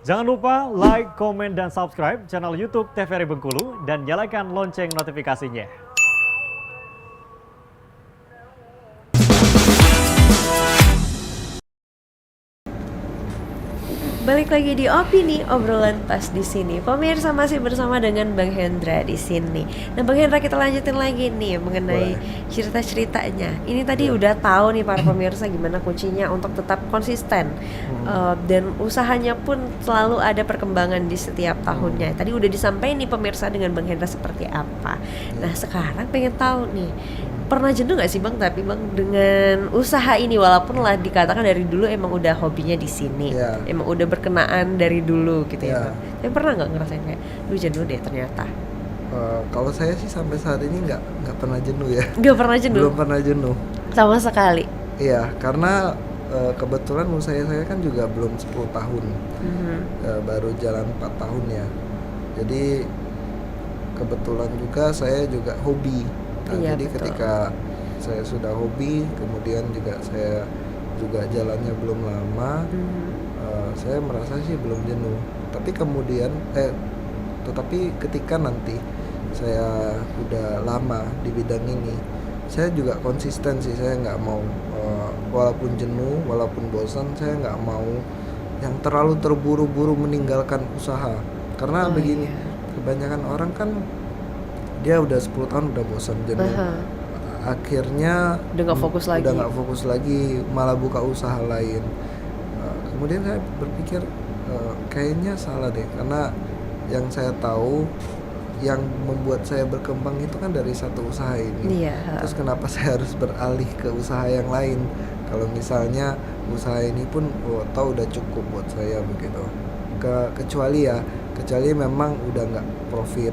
Jangan lupa like, komen, dan subscribe channel YouTube TVRI Bengkulu dan nyalakan lonceng notifikasinya. Balik lagi di Opini Obrolan Pas di sini. Pemirsa masih bersama dengan Bang Hendra di sini. Nah, Bang Hendra, kita lanjutin lagi nih mengenai cerita-ceritanya. Ini tadi udah tahu nih para pemirsa gimana kuncinya untuk tetap konsisten. Dan usahanya pun selalu ada perkembangan di setiap tahunnya. Tadi udah disampaikan nih pemirsa dengan Bang Hendra seperti apa. Nah, sekarang pengen tahu nih, pernah jenuh gak sih Bang, tapi Bang dengan usaha ini, walaupun lah dikatakan dari dulu emang udah hobinya di sini, emang udah berkenaan dari dulu gitu ya Bang. Tapi pernah nggak ngerasain kayak, lu jenuh deh ternyata? Kalau saya sih sampai saat ini nggak pernah jenuh ya. Nggak pernah jenuh? Belum pernah jenuh. Sama sekali? Iya, karena kebetulan usaha saya kan juga belum 10 tahun, baru jalan 4 tahun ya. Jadi kebetulan juga saya juga hobi. Nah, iya, jadi betul. ketika saya sudah hobi, kemudian juga saya juga jalannya belum lama, saya merasa sih belum jenuh. Tapi kemudian, tetapi ketika nanti saya udah lama di bidang ini, saya juga konsisten sih. Saya nggak mau, walaupun jenuh, walaupun bosan, saya nggak mau yang terlalu terburu-buru meninggalkan usaha. Karena begini, kebanyakan orang kan dia udah 10 tahun udah bosan jenuh, akhirnya udah nggak fokus lagi, malah buka usaha lain. Kemudian saya berpikir kayaknya salah deh, karena yang saya tahu yang membuat saya berkembang itu kan dari satu usaha ini. Terus kenapa saya harus beralih ke usaha yang lain kalau misalnya usaha ini pun tahu udah cukup buat saya begitu. Kecuali memang udah nggak profit,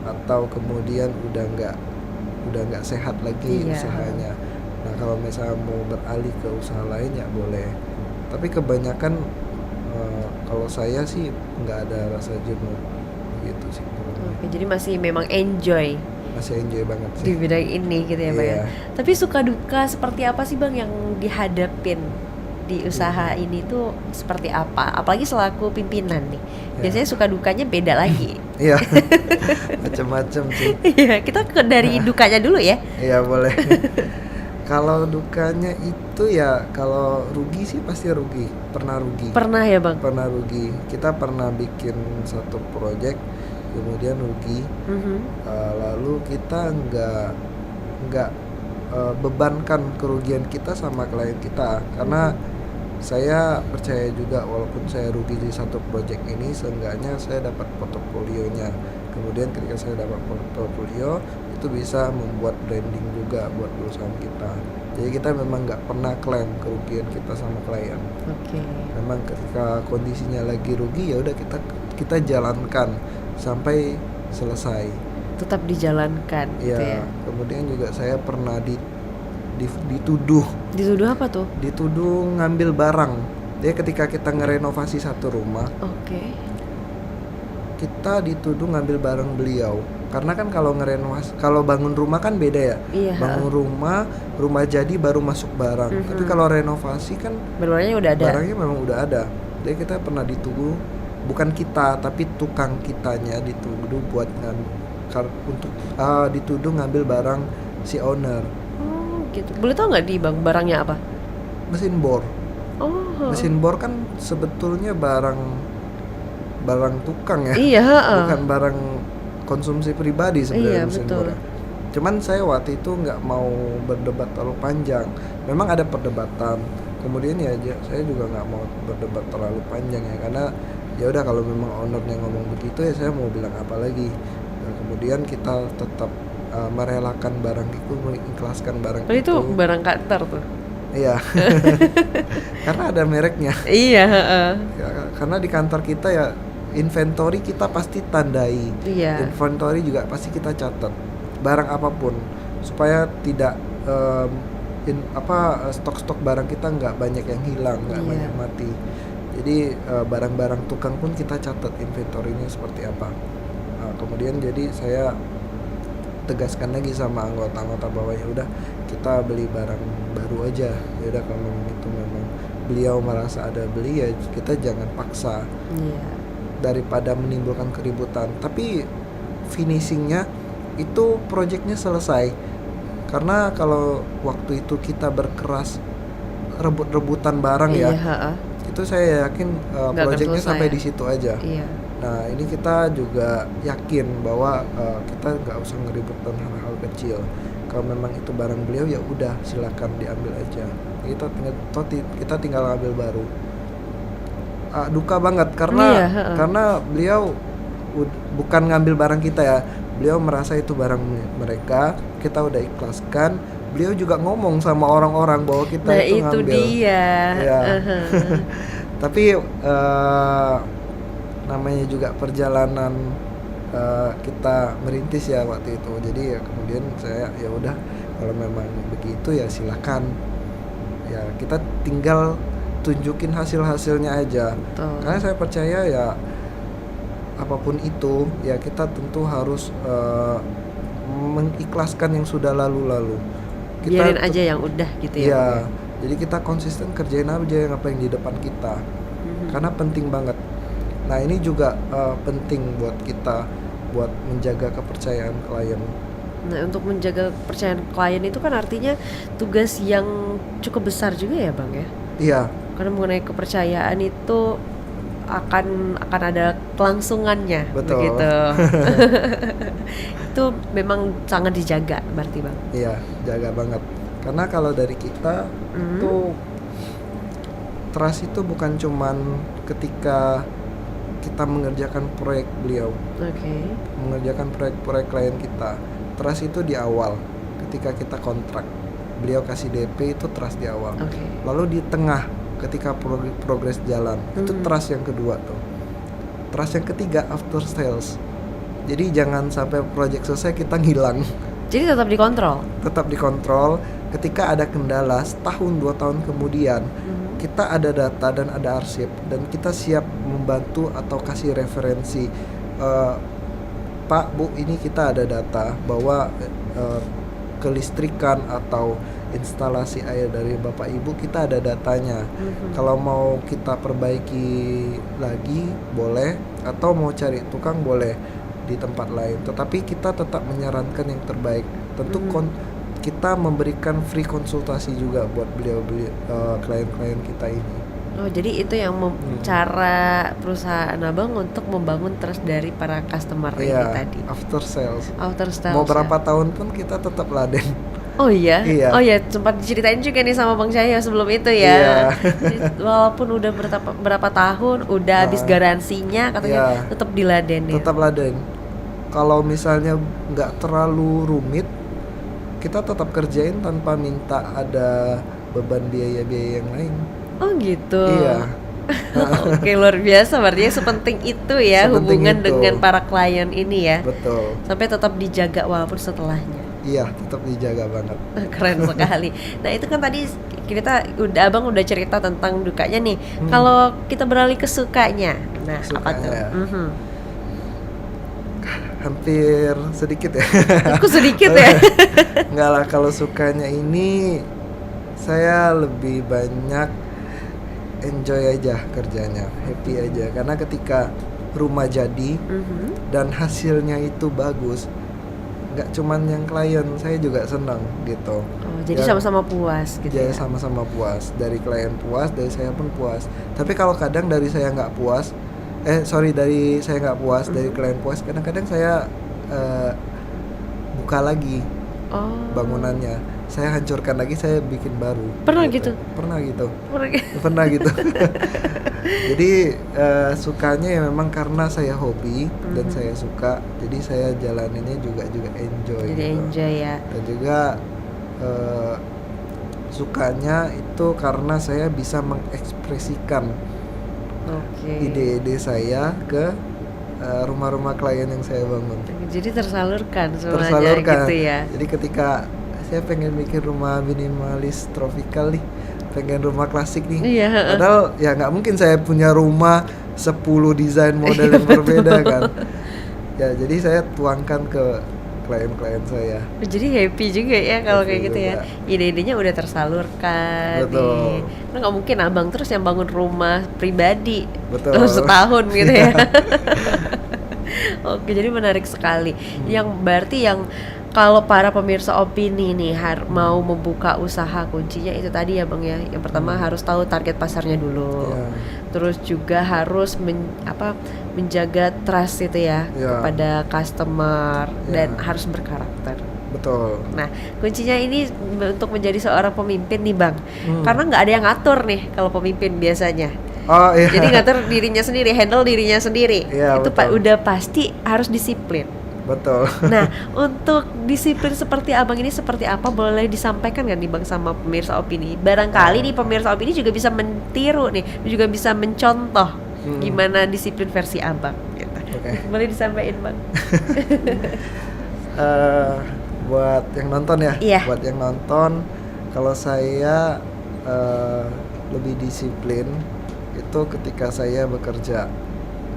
atau kemudian udah nggak sehat lagi usahanya. Nah, kalau misalnya mau beralih ke usaha lain ya boleh. Tapi kebanyakan kalau saya sih nggak ada rasa jenuh gitu sih. Oke, jadi masih memang enjoy banget sih di bidang ini gitu ya Bang. Iya. Tapi suka duka seperti apa sih Bang yang dihadapin di usaha ini tuh seperti apa? Apalagi selaku pimpinan nih. Biasanya suka dukanya beda lagi. Iya. Macam-macam sih. Iya, kita dari dukanya dulu ya. Iya, boleh. Kalau dukanya itu ya, kalau rugi sih pasti rugi. Pernah rugi. Pernah ya Bang? Pernah rugi. Kita pernah bikin satu project, kemudian rugi. Lalu kita nggak bebankan kerugian kita sama klien kita, karena saya percaya juga walaupun saya rugi di satu project ini, seenggaknya saya dapat portofolionya. Kemudian ketika saya dapat portofolio, itu bisa membuat branding juga buat perusahaan kita. Jadi kita memang nggak pernah klaim kerugian kita sama klien. Memang ketika kondisinya lagi rugi, ya udah kita jalankan sampai selesai. Tetap dijalankan ya, gitu ya. Kemudian juga saya pernah dituduh apa tuh? Dituduh ngambil barang. Jadi ketika kita ngerenovasi satu rumah, kita dituduh ngambil barang beliau. Karena kan kalau bangun rumah kan beda ya. Bangun rumah jadi baru masuk barang. Tapi kalau renovasi kan barangnya memang udah ada. Jadi kita pernah dituduh, bukan kita tapi tukang kitanya dituduh dituduh ngambil barang si owner. Gitu. Boleh tau nggak di Bang barangnya apa? Mesin bor. Mesin bor kan sebetulnya barang tukang ya. Bukan barang konsumsi pribadi sebenarnya mesin bor. Cuman saya waktu itu nggak mau berdebat terlalu panjang. Memang ada perdebatan. Kemudian ya saya juga nggak mau berdebat terlalu panjang ya, karena ya udah kalau memang ownernya ngomong begitu ya saya mau bilang apa lagi. Nah, kemudian kita tetap merelakan barang itu, mengikhlaskan barang itu. Itu barang kantor tuh. Iya. Karena ada mereknya. Iya. Karena di kantor kita ya inventory kita pasti tandai. Inventory juga pasti kita catat. Barang apapun supaya tidak stok-stok barang kita nggak banyak yang hilang, nggak banyak mati. Jadi barang-barang tukang pun kita catat inventory-nya seperti apa. Kemudian jadi saya tegaskan lagi sama anggota-anggota bahwa ya udah kita beli barang baru aja. Ya udah kalau memang itu memang beliau merasa ada beli, ya kita jangan paksa Iya. daripada menimbulkan keributan. Tapi finishingnya itu projectnya selesai. Karena kalau waktu itu kita berkeras rebut-rebutan barang Iya, ya, heeh. itu saya yakin Nggak akan projectnya selesai sampai ya? di situ aja. Iya. Nah ini kita juga yakin bahwa kita nggak usah ngeributkan hal-hal kecil. Kalau memang itu barang beliau, ya udah silakan diambil aja. Kita tinggal ambil baru. Duka banget karena Iya, heeh. beliau bukan ngambil barang kita ya. Beliau merasa itu barang mereka, kita udah ikhlaskan. Beliau juga ngomong sama orang-orang bahwa kita Nah itu itu ngambil. dia. Ya. Heeh. Tapi namanya juga perjalanan kita merintis ya waktu itu. Jadi ya kemudian saya ya udah, kalau memang begitu ya silakan. Ya kita tinggal tunjukin hasil-hasilnya aja. Betul. Karena saya percaya ya apapun itu ya kita tentu harus mengikhlaskan yang sudah lalu-lalu. Biarin aja yang udah gitu ya. Iya. Jadi kita konsisten kerjain aja yang apa yang di depan kita. Karena penting banget. Nah ini juga penting buat kita, buat menjaga kepercayaan klien. Nah untuk menjaga kepercayaan klien itu kan artinya tugas yang cukup besar juga ya Bang ya. Iya, Karena mengenai kepercayaan itu akan ada kelangsungannya. Betul. Begitu. Itu memang sangat dijaga berarti Bang. iya, jaga banget. Karena kalau dari kita itu trust itu bukan cuman ketika kita mengerjakan proyek beliau, Oke. mengerjakan proyek-proyek klien kita. Trust itu di awal, ketika kita kontrak. Beliau kasih DP itu trust di awal. Oke. Lalu di tengah ketika progres jalan, itu trust yang kedua tuh. Trust yang ketiga after sales. Jadi jangan sampai project selesai kita ngilang. Jadi tetap dikontrol. Tetap dikontrol. Ketika ada kendala setahun 2 tahun kemudian, kita ada data dan ada arsip, dan kita siap membantu atau kasih referensi. Pak, Bu, ini kita ada data bahwa kelistrikan atau instalasi air dari Bapak Ibu kita ada datanya. Kalau mau kita perbaiki lagi boleh, atau mau cari tukang boleh di tempat lain. Tetapi kita tetap menyarankan yang terbaik. Tentu kita memberikan free konsultasi juga buat klien-klien kita ini. Oh jadi itu yang cara perusahaan Abang untuk membangun trust dari para customer ini Iya, tadi. after sales. After sales. Mau berapa ya? tahun pun kita tetap laden. Oh iya? Iya. Oh iya, sempat diceritain juga nih sama Bang Cahyo sebelum itu ya. Iya. Jadi, walaupun udah berapa tahun, udah habis garansinya, katanya Iya. tetap diladenin. Tetap laden. Kalau misalnya nggak terlalu rumit, kita tetap kerjain tanpa minta ada beban biaya-biaya yang lain. Oh gitu. Iya. Oke, luar biasa, berarti sepenting itu ya Sepenting hubungan itu. dengan para klien ini ya. Betul. Sampai tetap dijaga walaupun setelahnya. Iya, tetap dijaga banget. Keren sekali. Nah itu kan tadi Abang udah cerita tentang dukanya nih. Kalau kita beralih ke sukanya, nah apa tuh? Sukanya. Hampir sedikit ya. Aku sedikit ya. Enggak lah, kalau sukanya ini saya lebih banyak enjoy aja kerjanya, happy aja. Karena ketika rumah jadi dan hasilnya itu bagus, nggak cuman yang klien, saya juga senang gitu. Oh, jadi Ya, sama-sama puas gitu jadi ya. sama-sama puas. Dari klien puas, dari saya pun puas. Tapi kalau kadang dari saya nggak puas, dari saya nggak puas, dari klien puas, kadang-kadang saya buka lagi Oh. bangunannya, saya hancurkan lagi, saya bikin baru. Pernah gitu? Pernah gitu. Mereka- Pernah gitu. Jadi sukanya ya memang karena saya hobi dan saya suka, jadi saya jalaninnya juga enjoy. Jadi gitu. enjoy ya. Dan juga sukanya itu karena saya bisa mengekspresikan Oke. ide-ide saya ke rumah-rumah klien yang saya bangun. Jadi tersalurkan semuanya Tersalurkan. gitu ya. Jadi ketika saya pengen bikin rumah minimalis trofikal nih, pengen rumah klasik nih. Iya, heeh. Padahal ya nggak mungkin saya punya rumah 10 desain model yang berbeda kan. Ya jadi saya tuangkan ke klien-klien saya. Jadi happy juga ya kalau Happy kayak gitu ya. juga. Ide-idenya udah tersalurkan Betul. nih. Nah, nggak mungkin abang terus yang bangun rumah pribadi Betul. dalam setahun gitu ya. Oke, jadi menarik sekali. Yang berarti yang kalau para pemirsa opini nih mau membuka usaha, kuncinya itu tadi ya bang ya. Yang pertama harus tahu target pasarnya dulu. Iya. Terus juga harus menjaga trust itu ya Iya. kepada customer dan Iya. harus berkarakter. Betul. Nah, kuncinya ini untuk menjadi seorang pemimpin nih bang, karena nggak ada yang ngatur nih kalau pemimpin biasanya. Oh iya. Jadi ngatur dirinya sendiri, handle dirinya sendiri. Iya, Itu betul. udah pasti harus disiplin. Betul. Nah, untuk disiplin seperti abang ini seperti apa, boleh disampaikan nggak nih bang sama pemirsa opini? Barangkali nih pemirsa opini juga bisa mentiru nih, juga bisa mencontoh gimana disiplin versi abang. Gitu. Oke. Boleh disampaikan bang? Buat yang nonton ya. Iya. Buat yang nonton, kalau saya lebih disiplin itu ketika saya bekerja.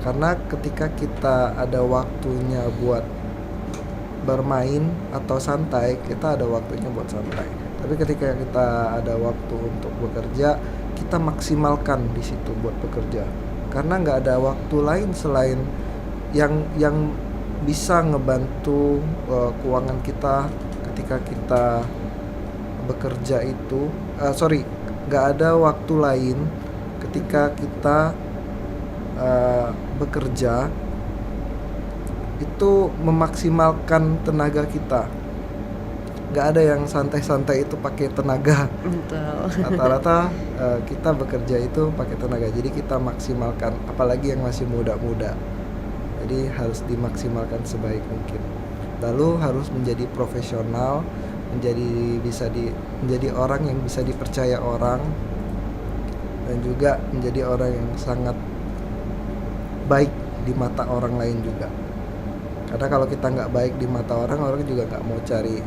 Karena ketika kita ada waktunya buat bermain atau santai, kita ada waktunya buat santai. Tapi ketika kita ada waktu untuk bekerja, kita maksimalkan di situ buat bekerja. Karena nggak ada waktu lain selain yang bisa ngebantu keuangan kita ketika kita bekerja itu. Nggak ada waktu lain ketika kita bekerja itu memaksimalkan tenaga kita. Nggak ada yang santai-santai itu pakai tenaga. Betul. Rata-rata kita bekerja itu pakai tenaga, jadi kita maksimalkan, apalagi yang masih muda-muda. Jadi harus dimaksimalkan sebaik mungkin. Lalu harus menjadi profesional, menjadi orang yang bisa dipercaya orang, dan juga menjadi orang yang sangat baik di mata orang lain juga. Karena kalau kita nggak baik di mata orang juga nggak mau cari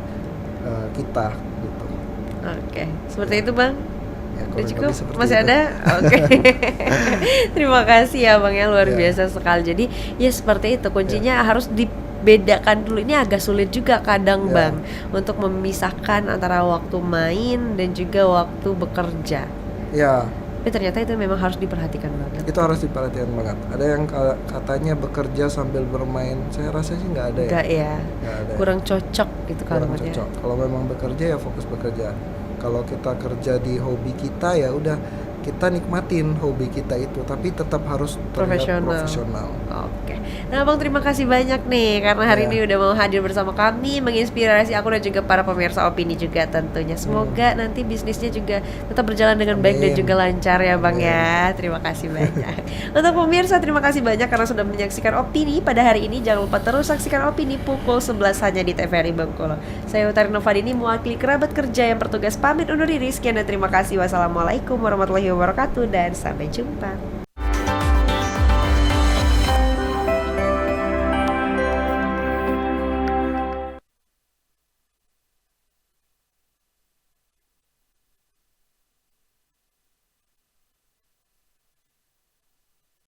kita gitu. Oke, seperti itu bang. Ya, Udah kurang cukup? lebih seperti Masih itu. ada? Oke. Terima kasih ya bang ya, luar Ya. biasa sekali. Jadi ya seperti itu, kuncinya harus dibedakan dulu. Ini agak sulit juga kadang Ya. bang, untuk memisahkan antara waktu main dan juga waktu bekerja. Ya, Tapi ternyata itu memang harus diperhatikan banget. itu harus diperhatikan banget. Ada yang katanya bekerja sambil bermain. Saya rasa sih nggak ada ya. Enggak ya, Nggak ada. kurang cocok gitu Kurang kalimatnya. cocok. Kalau memang bekerja ya fokus bekerja. Kalau kita kerja di hobi kita ya udah kita nikmatin hobi kita itu, tapi tetap harus terlihat profesional. Oke. Nah, Bang, terima kasih banyak nih karena hari Ya. ini udah mau hadir bersama kami, menginspirasi aku dan juga para pemirsa opini juga tentunya. Semoga nanti bisnisnya juga tetap berjalan dengan baik dan Amin. juga lancar ya, Bang Amin. ya. Terima kasih banyak. Untuk pemirsa, terima kasih banyak karena sudah menyaksikan opini pada hari ini. Jangan lupa terus saksikan opini pukul 11 hanya di TVRI Bengkulu. Saya Utari Novadini mewakili kerabat kerja yang bertugas pamit undur diri. Sekian dan terima kasih. Wassalamualaikum warahmatullahi wabarakatuh dan sampai jumpa.